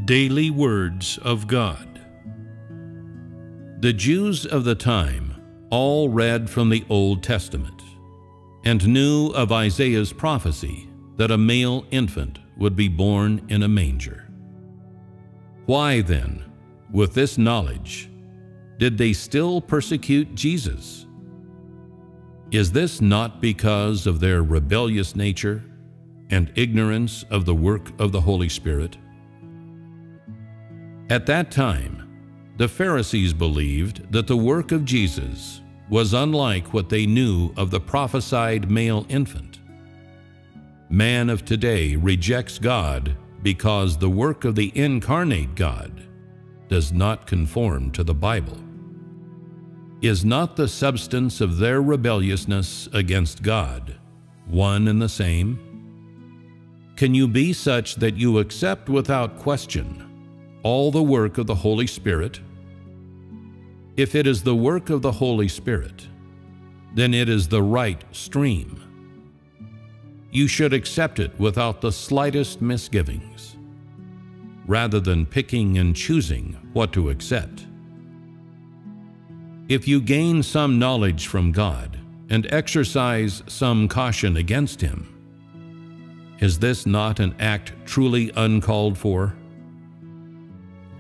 Daily Words of God. The Jews of the time all read from the Old Testament and knew of Isaiah's prophecy that a male infant would be born in a manger. Why then, with this knowledge, did they still persecute Jesus? Is this not because of their rebellious nature and ignorance of the work of the Holy Spirit? At that time, the Pharisees believed that the work of Jesus was unlike what they knew of the prophesied male infant. Man of today rejects God because the work of the incarnate God does not conform to the Bible. Is not the substance of their rebelliousness against God one and the same? Can you be such that you accept without question all the work of the Holy Spirit? If it is the work of the Holy Spirit, then it is the right stream. You should accept it without the slightest misgivings, rather than picking and choosing what to accept. If you gain some knowledge from God and exercise some caution against Him, is this not an act truly uncalled for?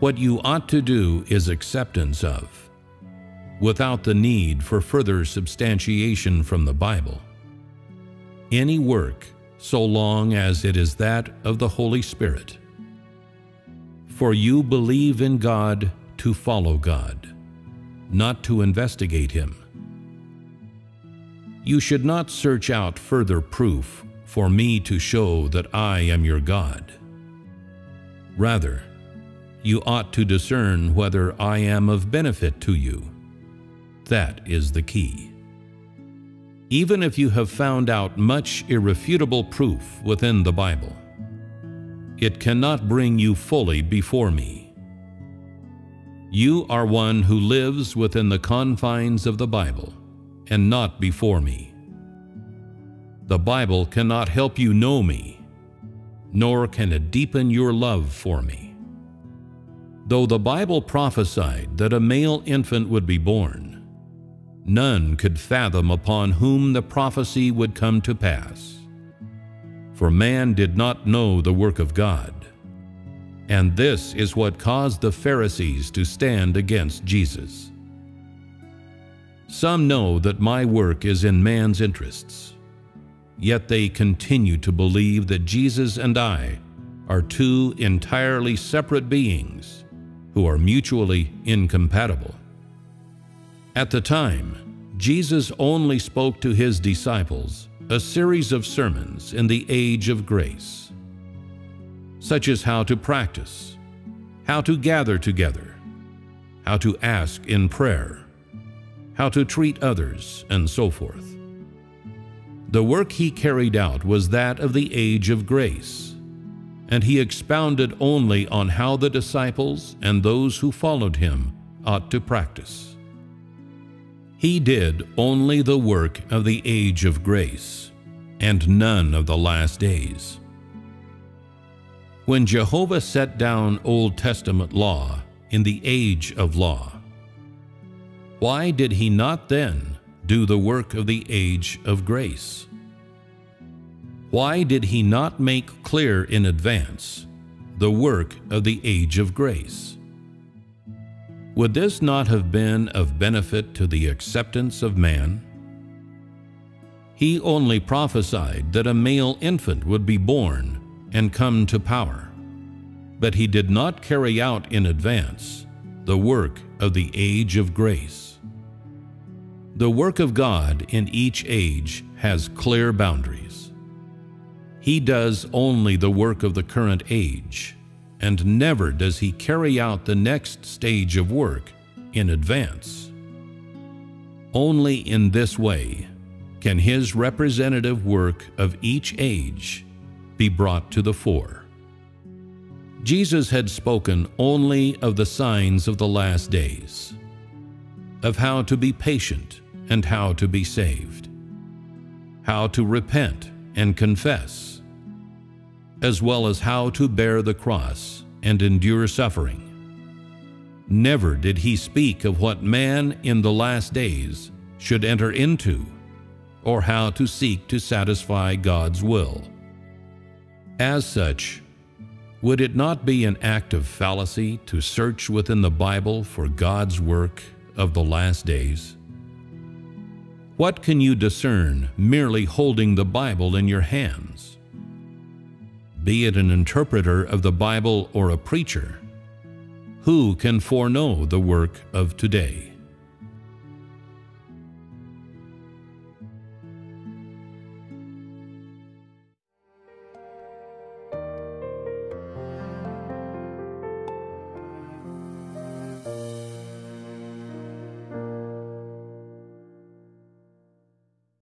What you ought to do is acceptance of, without the need for further substantiation from the Bible, any work so long as it is that of the Holy Spirit. For you believe in God to follow God, not to investigate Him. You should not search out further proof for me to show that I am your God. Rather, you ought to discern whether I am of benefit to you. That is the key. Even if you have found out much irrefutable proof within the Bible, it cannot bring you fully before me. You are one who lives within the confines of the Bible and not before me. The Bible cannot help you know me, nor can it deepen your love for me. Though the Bible prophesied that a male infant would be born, none could fathom upon whom the prophecy would come to pass. For man did not know the work of God, and this is what caused the Pharisees to stand against Jesus. Some know that my work is in man's interests, yet they continue to believe that Jesus and I are two entirely separate beings who are mutually incompatible. At the time, Jesus only spoke to His disciples a series of sermons in the age of grace, such as how to practice, how to gather together, how to ask in prayer, how to treat others, and so forth. The work He carried out was that of the age of grace, and He expounded only on how the disciples and those who followed Him ought to practice. He did only the work of the age of grace, and none of the last days. When Jehovah set down Old Testament law in the age of law, why did He not then do the work of the age of grace? Why did He not make clear in advance the work of the age of grace? Would this not have been of benefit to the acceptance of man? He only prophesied that a male infant would be born and come to power, but He did not carry out in advance the work of the age of grace. The work of God in each age has clear boundaries. He does only the work of the current age, and never does He carry out the next stage of work in advance. Only in this way can His representative work of each age be brought to the fore. Jesus had spoken only of the signs of the last days, of how to be patient and how to be saved, how to repent and confess, as well as how to bear the cross and endure suffering. Never did he speak of what man in the last days should enter into, or how to seek to satisfy God's will. As such, would it not be an act of fallacy to search within the Bible for God's work of the last days? What can you discern merely holding the Bible in your hands? Be it an interpreter of the Bible or a preacher, who can foreknow the work of today?